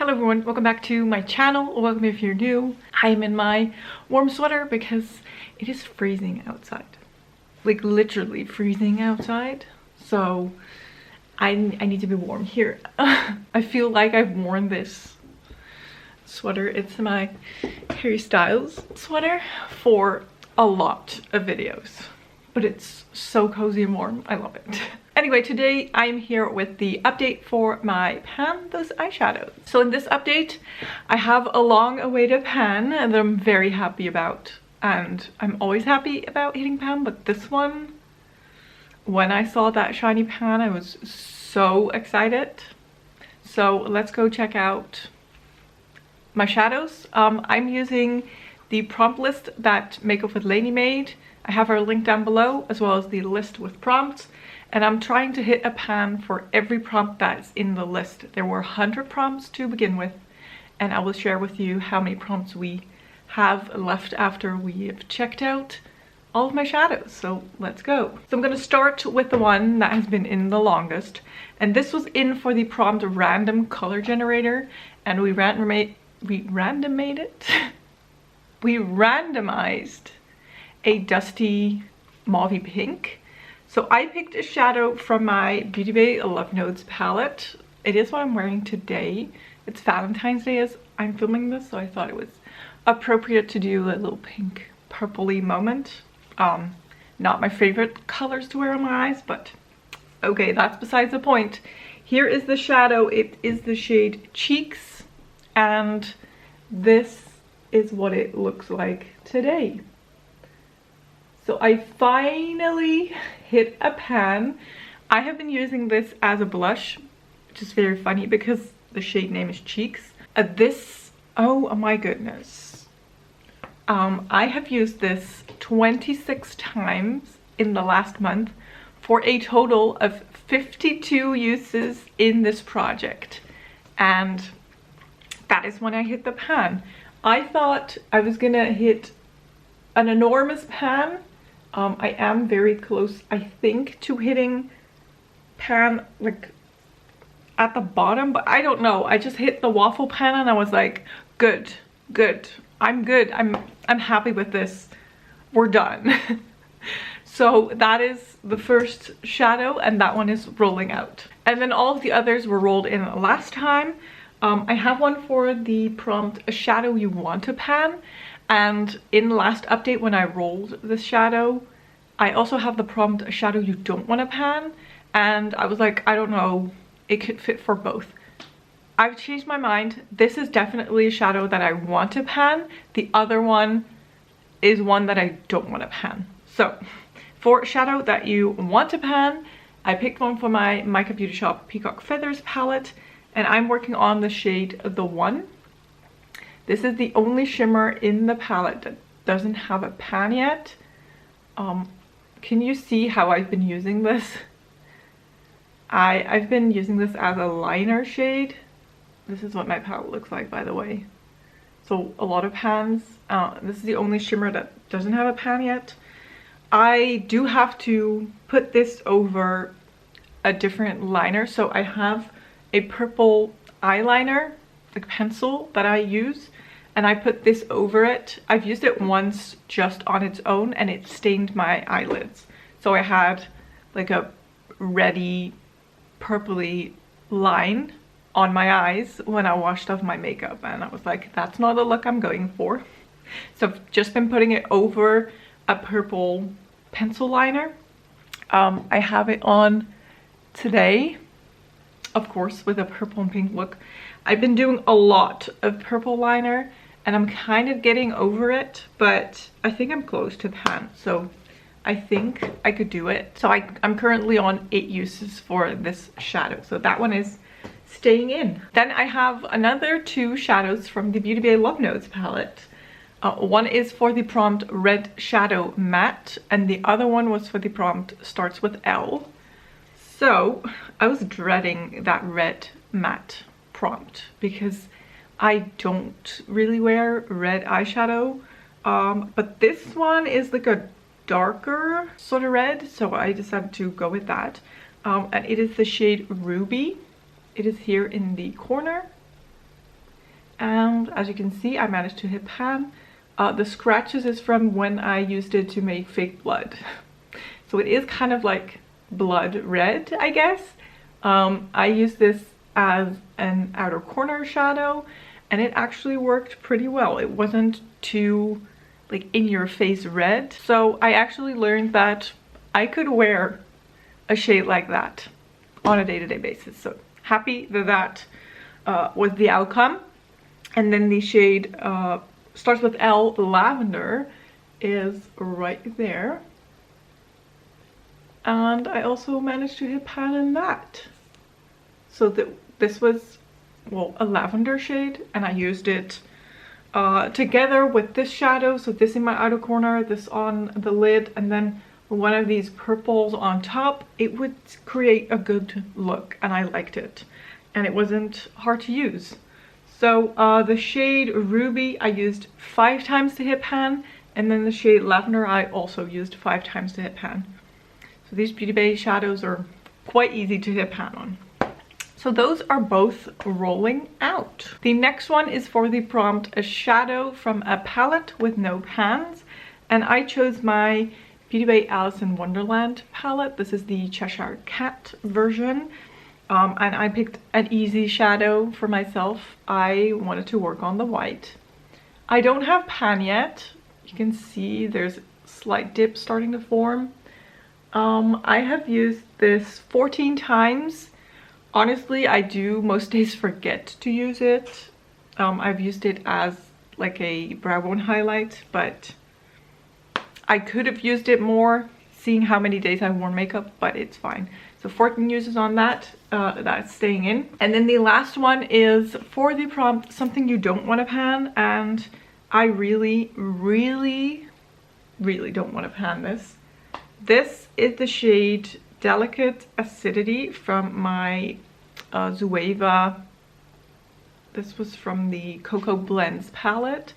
Hello everyone, welcome back to my channel. Welcome if you're new. I am in my warm sweater because it is freezing outside. Like literally freezing outside. So I need to be warm here. I feel like I've worn this sweater. It's my Harry Styles sweater for a lot of videos. But it's so cozy and warm. I love it. Anyway, today I'm here with the update for my pan, those eyeshadows. So in this update, I have a long-awaited pan that I'm very happy about. And I'm always happy about hitting pan, but this one, when I saw that shiny pan, I was so excited. So let's go check out my shadows. I'm using the prompt list that Makeup with Laney made. I have her link down below, as well as the list with prompts. And I'm trying to hit a pan for every prompt that's in the list. There were 100 prompts to begin with, and I will share with you how many prompts we have left after we have checked out all of my shadows. So let's go. So I'm going to start with the one that has been in the longest. And this was in for the prompt random color generator. And we randomized a dusty mauvey pink. So I picked a shadow from my BeautyBay Love Notes palette. It is what I'm wearing today. It's Valentine's Day as I'm filming this, so I thought it was appropriate to do a little pink purpley moment. Not my favorite colors to wear on my eyes, but okay, that's besides the point. Here is the shadow. It is the shade Cheeks, and this is what it looks like today. So I finally hit a pan. I have been using this as a blush, which is very funny because the shade name is Cheeks. Oh my goodness. I have used this 26 times in the last month for a total of 52 uses in this project. And that is when I hit the pan. I thought I was gonna hit an enormous pan. I am very close, I think, to hitting pan like at the bottom, but I don't know. I just hit the waffle pan and I was like, good. I'm good. I'm happy with this. We're done. So that is the first shadow, and that one is rolling out. And then all of the others were rolled in last time. I have one for the prompt, a shadow you want to pan. And in the last update when I rolled this shadow, I also have the prompt, a shadow you don't want to pan. And I was like, I don't know, it could fit for both. I've changed my mind. This is definitely a shadow that I want to pan. The other one is one that I don't want to pan. So for shadow that you want to pan, I picked one for my Micka Beauty Shop Peacock Feathers palette. And I'm working on the shade The One. This is the only shimmer in the palette that doesn't have a pan yet. Can you see how I've been using this? I've been using this as a liner shade. This is what my palette looks like, by the way. So a lot of pans. This is the only shimmer that doesn't have a pan yet. I do have to put this over a different liner. So I have a purple eyeliner, like pencil, that I use. And I put this over it. I've used it once just on its own and it stained my eyelids. So I had like a reddy, purpley line on my eyes when I washed off my makeup. And I was like, that's not the look I'm going for. So I've just been putting it over a purple pencil liner. I have it on today, of course, with a purple and pink look. I've been doing a lot of purple liner. And I'm kind of getting over it, but I think I'm close to pan. So I think I could do it. So I'm currently on 8 uses for this shadow. So that one is staying in. Then I have another 2 shadows from the BeautyBay Love Notes palette. One is for the prompt Red Shadow Matte, and the other one was for the prompt Starts with L. So I was dreading that red matte prompt because I don't really wear red eyeshadow, but this one is like a darker sort of red, so I decided to go with that. And it is the shade Ruby. It is here in the corner. prompt. As you can see, I managed to hit pan. The scratches is from when I used it to make fake blood. So it is kind of like blood red, I guess. I used this as an outer corner shadow and it actually worked pretty well. It wasn't too like in your face red. So I actually learned that I could wear a shade like that on a day-to-day basis. So happy that that was the outcome. And then the shade starts with L, lavender, is right there. And I also managed to hit pan in that. So this was, well, a lavender shade, and I used it together with this shadow. So this in my outer corner, this on the lid, and then one of these purples on top. It would create a good look, and I liked it. And it wasn't hard to use. So the shade Ruby I used 5 times to hit pan, and then the shade Lavender I also used 5 times to hit pan. So these BeautyBay shadows are quite easy to hit pan on. So those are both rolling out. The next one is for the prompt, a shadow from a palette with no pans. And I chose my BeautyBay Alice in Wonderland palette. This is the Cheshire Cat version. And I picked an easy shadow for myself. I wanted to work on the white. I don't have pan yet. You can see there's slight dip starting to form. I have used this 14 times. Honestly, I do most days forget to use it. I've used it as like a brow bone highlight, but I could have used it more seeing how many days I wore makeup, but it's fine. So 14 uses on that, that's staying in. And then the last one is for the prompt, something you don't want to pan, and I really, really, really don't want to pan this. This is the shade Delicate Acidity from my 𝓮𝓪𝓮𝓮. This was from the Cocoa Blends palette.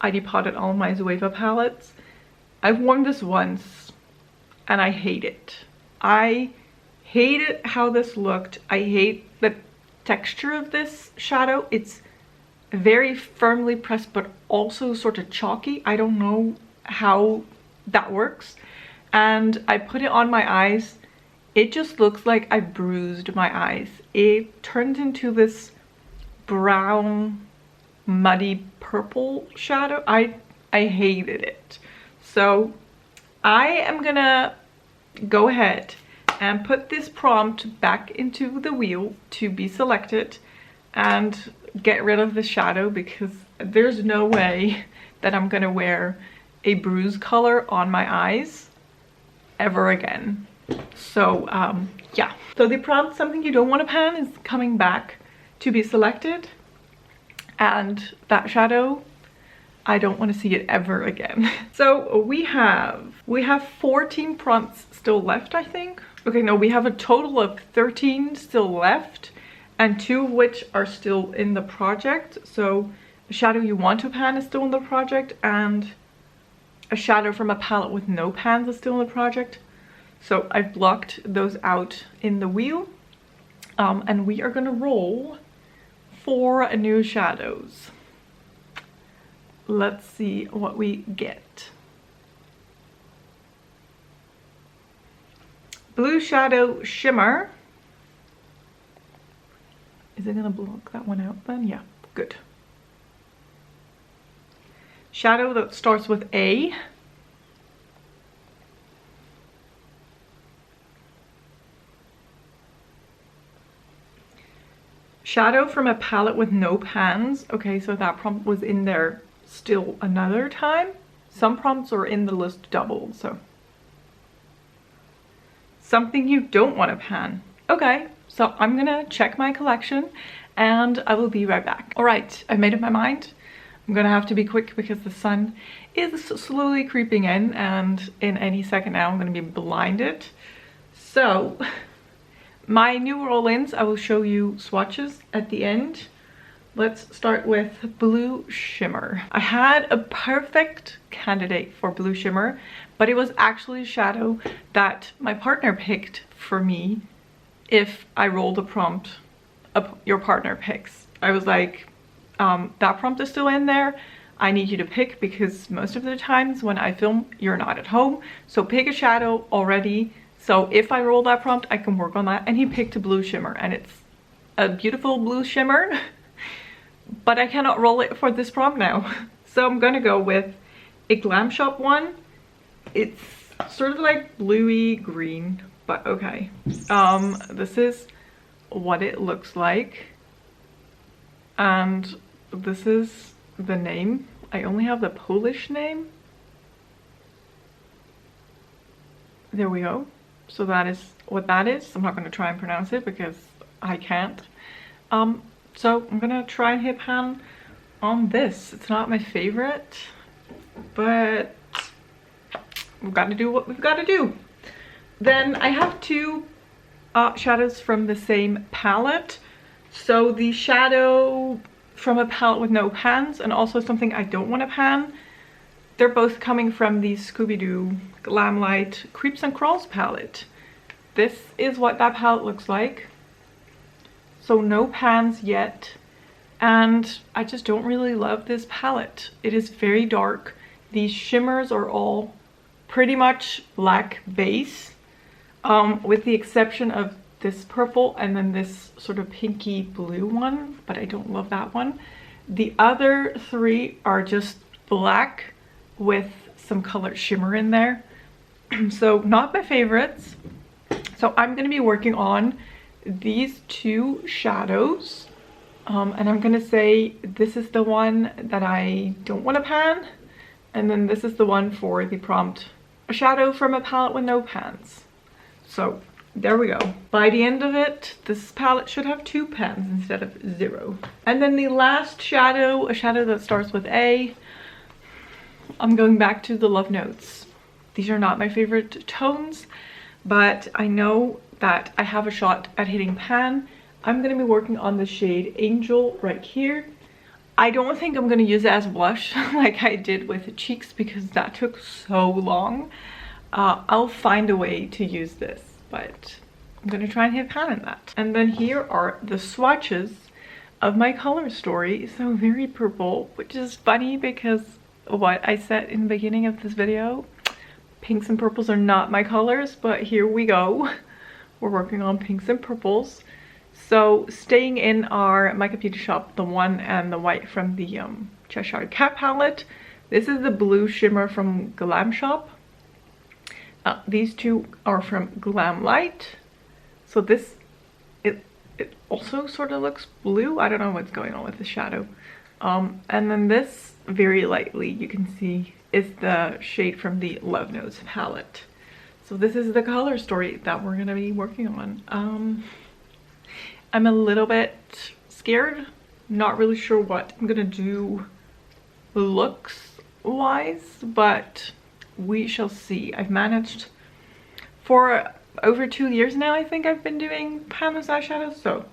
I depotted all my 𝓮𝓮𝓮 palettes. I've worn this once and I hate it. I hated how this looked. I hate the texture of this shadow. It's very firmly pressed but also sort of chalky. I don't know how that works. And I put it on my eyes. It just looks like I bruised my eyes. It turned into this brown, muddy purple shadow. I hated it. So I am gonna go ahead and put this prompt back into the wheel to be selected and get rid of the shadow, because there's no way that I'm gonna wear a bruise color on my eyes ever again. So yeah, so the prompt, something you don't want to pan, is coming back to be selected, and that shadow, I don't want to see it ever again. So we have 14 prompts still left, I think. Okay, no, we have a total of 13 still left, and 2 of which are still in the project. So a shadow you want to pan is still in the project, and a shadow from a palette with no pans is still in the project. So I've blocked those out in the wheel, and we are gonna roll for new shadows. Let's see what we get. Blue Shadow Shimmer. Is it gonna block that one out then? Yeah, good. Shadow that starts with A. Shadow from a palette with no pans. Okay, so that prompt was in there still another time. Some prompts are in the list doubled, so. Something you don't want to pan. Okay, so I'm gonna check my collection and I will be right back. All right, I've made up my mind. I'm gonna have to be quick because the sun is slowly creeping in, and in any second now I'm gonna be blinded. So, my new roll-ins, I will show you swatches at the end. Let's start with Blue Shimmer. I had a perfect candidate for Blue Shimmer, but it was actually a shadow that my partner picked for me if I rolled a prompt your partner picks. I was like, that prompt is still in there. I need you to pick, because most of the times when I film, you're not at home. So pick a shadow already. So if I roll that prompt, I can work on that. And he picked a blue shimmer, and it's a beautiful blue shimmer, but I cannot roll it for this prompt now. So I'm gonna go with a Glam Shop one. It's sort of like bluey green, but okay. This is what it looks like. And this is the name. I only have the Polish name. There we go. So that is what that is. I'm not going to try and pronounce it because I can't. So I'm gonna try and hit pan on this. It's not my favorite, but we've got to do what we've got to do. Then I have two shadows from the same palette. So the shadow from a palette with no pans, and also something I don't want to pan. They're both coming from the Scooby-Doo Glam Light Creeps and Crawls palette. This is what that palette looks like. So no pans yet. And I just don't really love this palette. It is very dark. These shimmers are all pretty much black base, with the exception of this purple and then this sort of pinky blue one, but I don't love that one. The other three are just black with some color shimmer in there. So not my favorites. So I'm going to be working on these two shadows, and I'm going to say this is the one that I don't want to pan, and then this is the one for the prompt, a shadow from a palette with no pans. So there we go. By the end of it, this palette should have 2 pans instead of 0. And then the last shadow, a shadow that starts with A, I'm going back to the Love Notes. These are not my favorite tones, but I know that I have a shot at hitting pan. I'm going to be working on the shade Angel right here. I don't think I'm going to use it as blush like I did with the cheeks, because that took so long. I'll find a way to use this, but I'm going to try and hit pan in that. And then here are the swatches of my color story. So very purple, which is funny because what I said in the beginning of this video, pinks and purples are not my colors, but here we go. We're working on pinks and purples. So staying in our Micka Beauty Shop, the one and the white from the Cheshire Cat palette. This is the blue shimmer from Glam Shop. These two are from Glam Light. So this, it also sort of looks blue. I don't know what's going on with the shadow. And then this, very lightly, you can see, is the shade from the Love Notes palette. So this is the color story that we're going to be working on. I'm a little bit scared, not really sure what I'm going to do looks wise, but we shall see. I've managed for over 2 years now. I think I've been doing pan with eyeshadows, so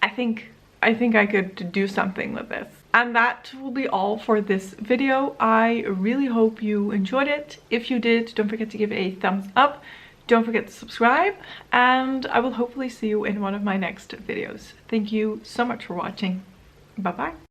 I think I could do something with this. And that will be all for this video. I really hope you enjoyed it. If you did, don't forget to give it a thumbs up. Don't forget to subscribe, and I will hopefully see you in one of my next videos. Thank you so much for watching. Bye bye.